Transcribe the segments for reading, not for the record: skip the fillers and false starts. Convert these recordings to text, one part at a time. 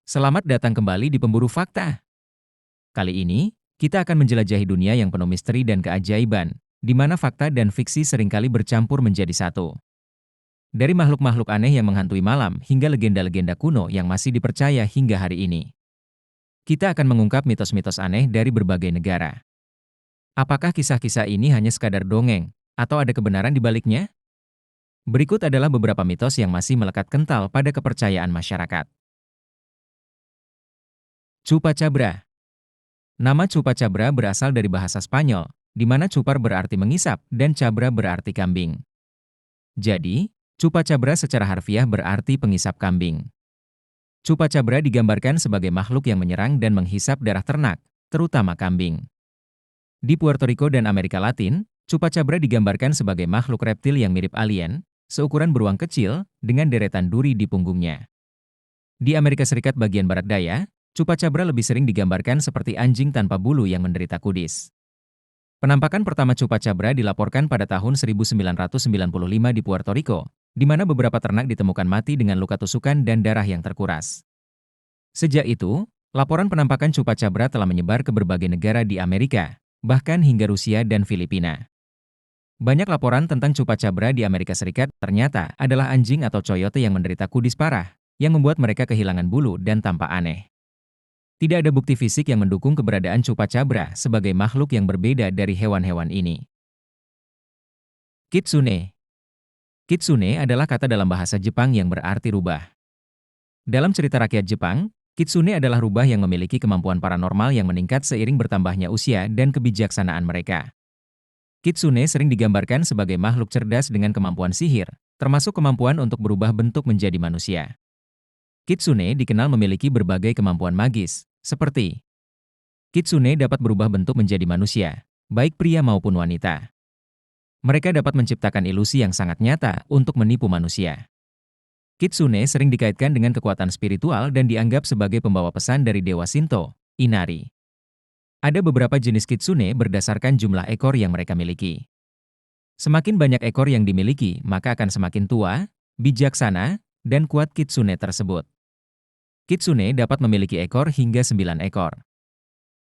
Selamat datang kembali di Pemburu Fakta. Kali ini, kita akan menjelajahi dunia yang penuh misteri dan keajaiban, di mana fakta dan fiksi seringkali bercampur menjadi satu. Dari makhluk-makhluk aneh yang menghantui malam hingga legenda-legenda kuno yang masih dipercaya hingga hari ini. Kita akan mengungkap mitos-mitos aneh dari berbagai negara. Apakah kisah-kisah ini hanya sekadar dongeng, atau ada kebenaran di baliknya? Berikut adalah beberapa mitos yang masih melekat kental pada kepercayaan masyarakat. Chupacabra. Nama Chupacabra berasal dari bahasa Spanyol, di mana chupar berarti mengisap dan cabra berarti kambing. Jadi, Chupacabra secara harfiah berarti pengisap kambing. Chupacabra digambarkan sebagai makhluk yang menyerang dan menghisap darah ternak, terutama kambing. Di Puerto Rico dan Amerika Latin, Chupacabra digambarkan sebagai makhluk reptil yang mirip alien, seukuran beruang kecil, dengan deretan duri di punggungnya. Di Amerika Serikat bagian barat daya, Chupacabra lebih sering digambarkan seperti anjing tanpa bulu yang menderita kudis. Penampakan pertama Chupacabra dilaporkan pada tahun 1995 di Puerto Rico, di mana beberapa ternak ditemukan mati dengan luka tusukan dan darah yang terkuras. Sejak itu, laporan penampakan Chupacabra telah menyebar ke berbagai negara di Amerika, bahkan hingga Rusia dan Filipina. Banyak laporan tentang Chupacabra di Amerika Serikat ternyata adalah anjing atau coyote yang menderita kudis parah, yang membuat mereka kehilangan bulu dan tampak aneh. Tidak ada bukti fisik yang mendukung keberadaan Chupacabra sebagai makhluk yang berbeda dari hewan-hewan ini. Kitsune. Kitsune adalah kata dalam bahasa Jepang yang berarti rubah. Dalam cerita rakyat Jepang, kitsune adalah rubah yang memiliki kemampuan paranormal yang meningkat seiring bertambahnya usia dan kebijaksanaan mereka. Kitsune sering digambarkan sebagai makhluk cerdas dengan kemampuan sihir, termasuk kemampuan untuk berubah bentuk menjadi manusia. Kitsune dikenal memiliki berbagai kemampuan magis, seperti Kitsune dapat berubah bentuk menjadi manusia, baik pria maupun wanita. Mereka dapat menciptakan ilusi yang sangat nyata untuk menipu manusia. Kitsune sering dikaitkan dengan kekuatan spiritual dan dianggap sebagai pembawa pesan dari dewa Shinto, Inari. Ada beberapa jenis kitsune berdasarkan jumlah ekor yang mereka miliki. Semakin banyak ekor yang dimiliki, maka akan semakin tua, bijaksana, dan kuat kitsune tersebut. Kitsune dapat memiliki ekor hingga 9 ekor.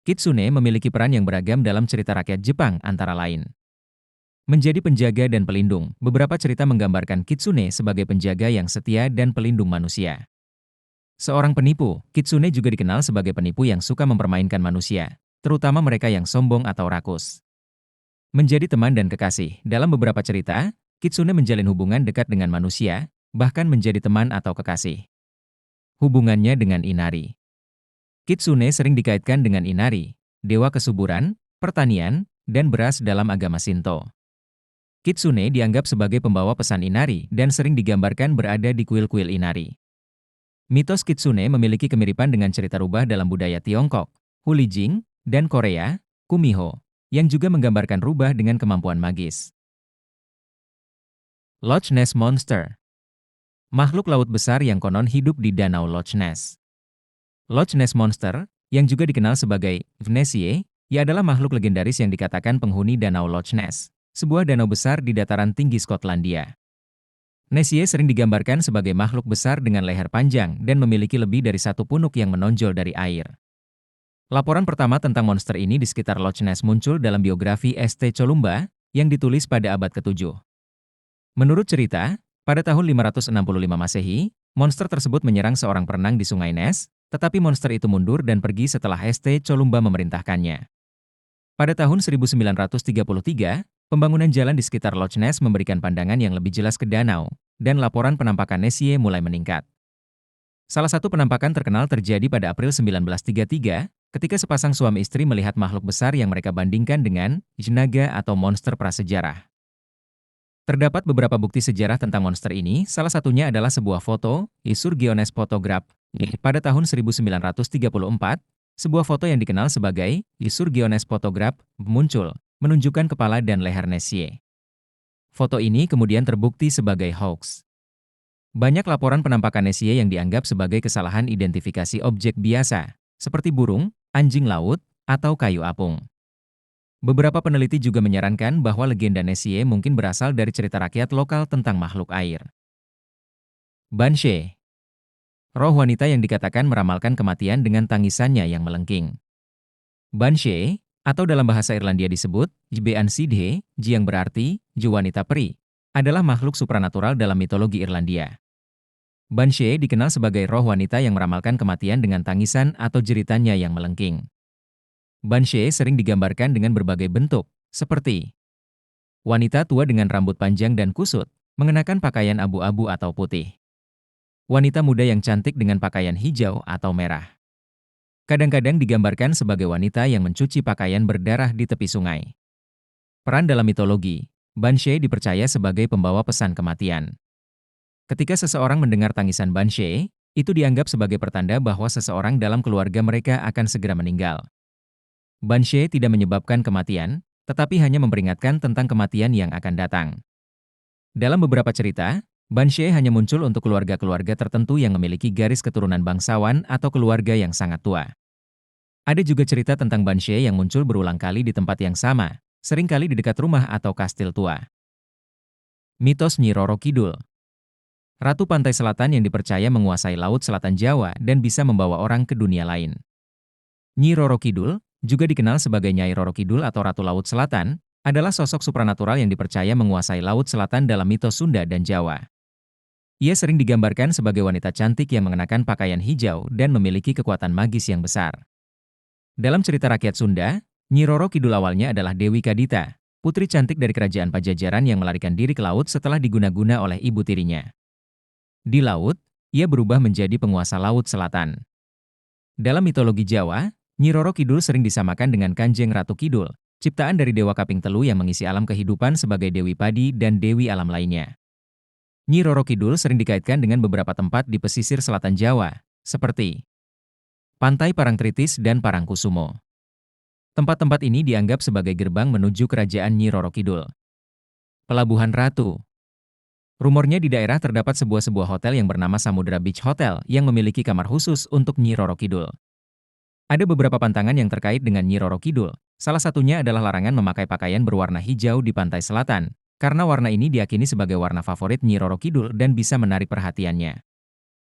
Kitsune memiliki peran yang beragam dalam cerita rakyat Jepang antara lain. Menjadi penjaga dan pelindung, beberapa cerita menggambarkan kitsune sebagai penjaga yang setia dan pelindung manusia. Seorang penipu, kitsune juga dikenal sebagai penipu yang suka mempermainkan manusia, terutama mereka yang sombong atau rakus. Menjadi teman dan kekasih, dalam beberapa cerita, kitsune menjalin hubungan dekat dengan manusia, bahkan menjadi teman atau kekasih. Hubungannya dengan Inari. Kitsune sering dikaitkan dengan Inari, dewa kesuburan, pertanian, dan beras dalam agama Shinto. Kitsune dianggap sebagai pembawa pesan Inari dan sering digambarkan berada di kuil-kuil Inari. Mitos Kitsune memiliki kemiripan dengan cerita rubah dalam budaya Tiongkok, Hulijing, dan Korea, Kumiho, yang juga menggambarkan rubah dengan kemampuan magis. Loch Ness Monster. Makhluk laut besar yang konon hidup di Danau Loch Ness. Loch Ness Monster, yang juga dikenal sebagai Nessie, adalah makhluk legendaris yang dikatakan penghuni Danau Loch Ness, sebuah danau besar di dataran tinggi Skotlandia. Nessie sering digambarkan sebagai makhluk besar dengan leher panjang dan memiliki lebih dari satu punuk yang menonjol dari air. Laporan pertama tentang monster ini di sekitar Loch Ness muncul dalam biografi St. Columba, yang ditulis pada abad ke-7. Menurut cerita, pada tahun 565 Masehi, monster tersebut menyerang seorang perenang di Sungai Ness, tetapi monster itu mundur dan pergi setelah St. Columba memerintahkannya. Pada tahun 1933, pembangunan jalan di sekitar Loch Ness memberikan pandangan yang lebih jelas ke danau, dan laporan penampakan Nessie mulai meningkat. Salah satu penampakan terkenal terjadi pada April 1933, ketika sepasang suami istri melihat makhluk besar yang mereka bandingkan dengan naga atau monster prasejarah. Terdapat beberapa bukti sejarah tentang monster ini, salah satunya adalah sebuah foto, Isurgeones photograph, pada tahun 1934, sebuah foto yang dikenal sebagai Isurgeones photograph muncul, menunjukkan kepala dan leher Nessie. Foto ini kemudian terbukti sebagai hoax. Banyak laporan penampakan Nessie yang dianggap sebagai kesalahan identifikasi objek biasa, seperti burung, anjing laut, atau kayu apung. Beberapa peneliti juga menyarankan bahwa legenda Nessie mungkin berasal dari cerita rakyat lokal tentang makhluk air. Banshee. roh wanita yang dikatakan meramalkan kematian dengan tangisannya yang melengking. Banshee, atau dalam bahasa Irlandia disebut Jbean Sidhe, yang berarti ju wanita peri, adalah makhluk supranatural dalam mitologi Irlandia. Banshee dikenal sebagai roh wanita yang meramalkan kematian dengan tangisan atau jeritannya yang melengking. Banshee sering digambarkan dengan berbagai bentuk, seperti wanita tua dengan rambut panjang dan kusut, mengenakan pakaian abu-abu atau putih. Wanita muda yang cantik dengan pakaian hijau atau merah. Kadang-kadang digambarkan sebagai wanita yang mencuci pakaian berdarah di tepi sungai. Peran dalam mitologi, Banshee dipercaya sebagai pembawa pesan kematian. Ketika seseorang mendengar tangisan Banshee, itu dianggap sebagai pertanda bahwa seseorang dalam keluarga mereka akan segera meninggal. Banshee tidak menyebabkan kematian, tetapi hanya memperingatkan tentang kematian yang akan datang. Dalam beberapa cerita, Banshee hanya muncul untuk keluarga-keluarga tertentu yang memiliki garis keturunan bangsawan atau keluarga yang sangat tua. Ada juga cerita tentang Banshee yang muncul berulang kali di tempat yang sama, seringkali di dekat rumah atau kastil tua. Mitos Nyi Roro Kidul. Ratu pantai selatan yang dipercaya menguasai Laut Selatan Jawa dan bisa membawa orang ke dunia lain. Nyi Roro Kidul, juga dikenal sebagai Nyai Roro Kidul atau Ratu Laut Selatan, adalah sosok supranatural yang dipercaya menguasai Laut Selatan dalam mitos Sunda dan Jawa. Ia sering digambarkan sebagai wanita cantik yang mengenakan pakaian hijau dan memiliki kekuatan magis yang besar. Dalam cerita rakyat Sunda, Nyi Roro Kidul awalnya adalah Dewi Kadita, putri cantik dari kerajaan Pajajaran yang melarikan diri ke laut setelah diguna-guna oleh ibu tirinya. Di laut, ia berubah menjadi penguasa Laut Selatan. Dalam mitologi Jawa, Nyi Roro Kidul sering disamakan dengan Kanjeng Ratu Kidul, ciptaan dari Dewa Kaping Telu yang mengisi alam kehidupan sebagai Dewi Padi dan Dewi Alam lainnya. Nyi Roro Kidul sering dikaitkan dengan beberapa tempat di pesisir selatan Jawa, seperti Pantai Parangtritis dan Parangkusumo. Tempat-tempat ini dianggap sebagai gerbang menuju kerajaan Nyi Roro Kidul. Pelabuhan Ratu. Rumornya di daerah terdapat sebuah hotel yang bernama Samudra Beach Hotel yang memiliki kamar khusus untuk Nyi Roro Kidul. Ada beberapa pantangan yang terkait dengan Nyi Roro Kidul, salah satunya adalah larangan memakai pakaian berwarna hijau di pantai selatan, karena warna ini diyakini sebagai warna favorit Nyi Roro Kidul dan bisa menarik perhatiannya.